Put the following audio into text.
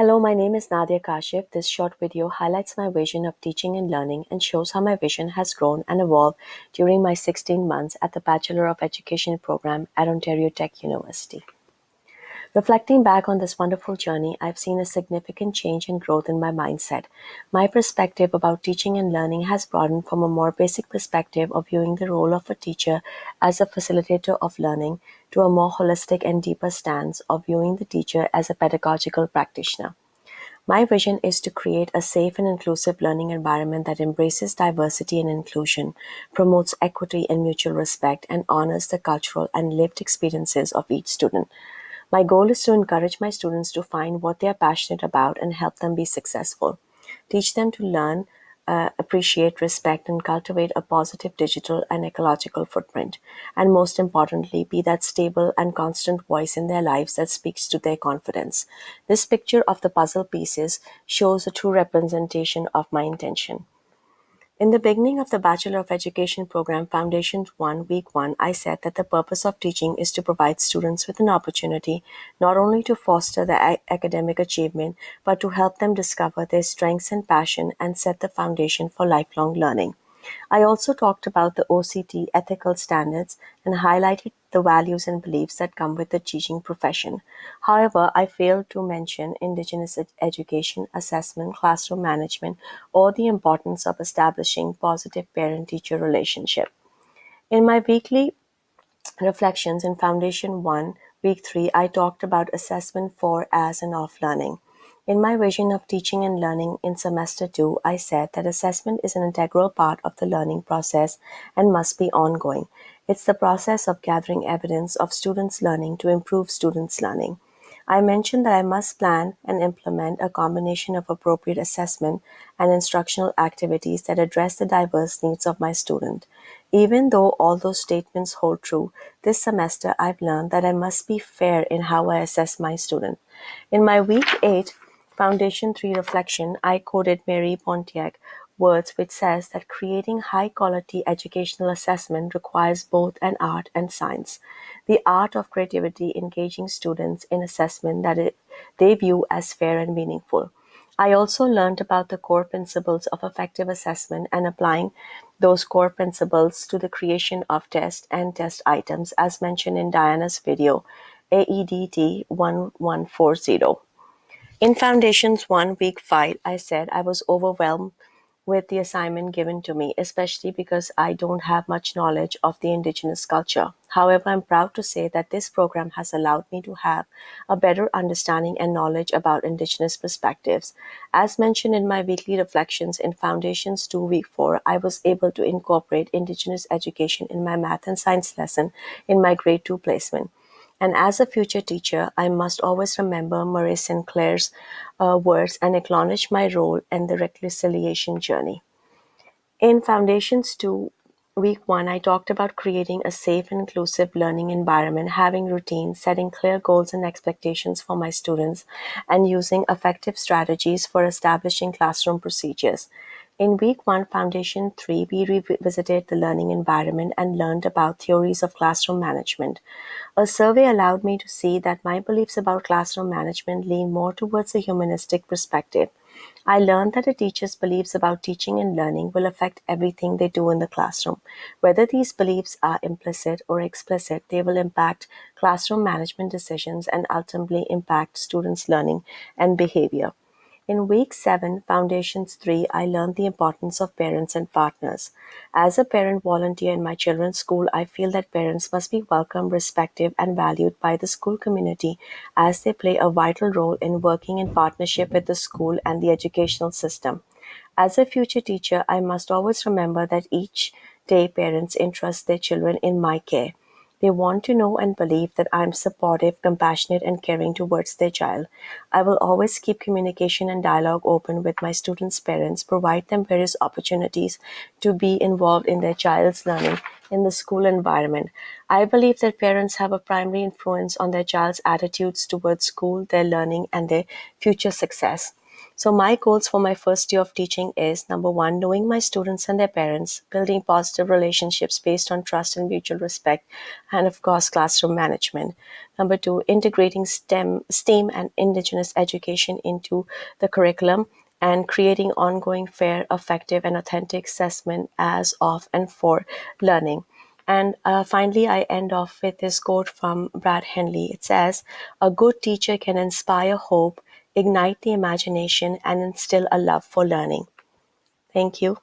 Hello, my name is Nadia Kashif. This short video highlights my vision of teaching and learning and shows how my vision has grown and evolved during my 16 months at the Bachelor of Education program at Ontario Tech University. Reflecting back on this wonderful journey, I've seen a significant change and growth in my mindset. My perspective about teaching and learning has broadened from a more basic perspective of viewing the role of a teacher as a facilitator of learning to a more holistic and deeper stance of viewing the teacher as a pedagogical practitioner. My vision is to create a safe and inclusive learning environment that embraces diversity and inclusion, promotes equity and mutual respect, and honors the cultural and lived experiences of each student. My goal is to encourage my students to find what they are passionate about and help them be successful. Teach them to learn, appreciate, respect, and cultivate a positive digital and ecological footprint. And most importantly, be that stable and constant voice in their lives that speaks to their confidence. This picture of the puzzle pieces shows a true representation of my intention. In the beginning of the Bachelor of Education program, Foundation 1, Week 1, I said that the purpose of teaching is to provide students with an opportunity not only to foster their academic achievement, but to help them discover their strengths and passion and set the foundation for lifelong learning. I also talked about the OCT ethical standards and highlighted the values and beliefs that come with the teaching profession. However, I failed to mention Indigenous education, assessment, classroom management, or the importance of establishing positive parent-teacher relationship. In my weekly reflections in Foundation 1, Week 3, I talked about assessment for, as, and off learning. In my vision of teaching and learning in semester 2, I said that assessment is an integral part of the learning process and must be ongoing. It's the process of gathering evidence of students' learning to improve students' learning. I mentioned that I must plan and implement a combination of appropriate assessment and instructional activities that address the diverse needs of my student. Even though all those statements hold true, this semester I've learned that I must be fair in how I assess my student. In my Week 8 Foundation 3 reflection, I quoted Mary Pontiac words which says that creating high quality educational assessment requires both an art and science. The art of creativity engaging students in assessment that they view as fair and meaningful. I also learned about the core principles of effective assessment and applying those core principles to the creation of tests and test items as mentioned in Diana's video, AEDT 1140. In Foundations 1, Week 5, I said I was overwhelmed with the assignment given to me, especially because I don't have much knowledge of the Indigenous culture. However, I'm proud to say that this program has allowed me to have a better understanding and knowledge about Indigenous perspectives. As mentioned in my weekly reflections in Foundations 2, Week 4, I was able to incorporate Indigenous education in my math and science lesson in my grade 2 placement. And as a future teacher, I must always remember Marie Sinclair's words and acknowledge my role in the reconciliation journey. In Foundations 2, Week 1, I talked about creating a safe and inclusive learning environment, having routines, setting clear goals and expectations for my students, and using effective strategies for establishing classroom procedures. In Week 1, Foundation 3, we revisited the learning environment and learned about theories of classroom management. A survey allowed me to see that my beliefs about classroom management lean more towards a humanistic perspective. I learned that a teacher's beliefs about teaching and learning will affect everything they do in the classroom. Whether these beliefs are implicit or explicit, they will impact classroom management decisions and ultimately impact students' learning and behavior. In Week 7, Foundations 3, I learned the importance of parents and partners. As a parent volunteer in my children's school, I feel that parents must be welcomed, respected, and valued by the school community as they play a vital role in working in partnership with the school and the educational system. As a future teacher, I must always remember that each day parents entrust their children in my care. They want to know and believe that I am supportive, compassionate, and caring towards their child. I will always keep communication and dialogue open with my students' parents, provide them various opportunities to be involved in their child's learning in the school environment. I believe that parents have a primary influence on their child's attitudes towards school, their learning, and their future success. So my goals for my first year of teaching is number one, knowing my students and their parents, building positive relationships based on trust and mutual respect, and of course, classroom management. Number two, integrating STEAM and Indigenous education into the curriculum and creating ongoing, fair, effective, and authentic assessment as of and for learning. And finally, I end off with this quote from Brad Henley. It says, "A good teacher can inspire hope, ignite the imagination, and instill a love for learning." Thank you.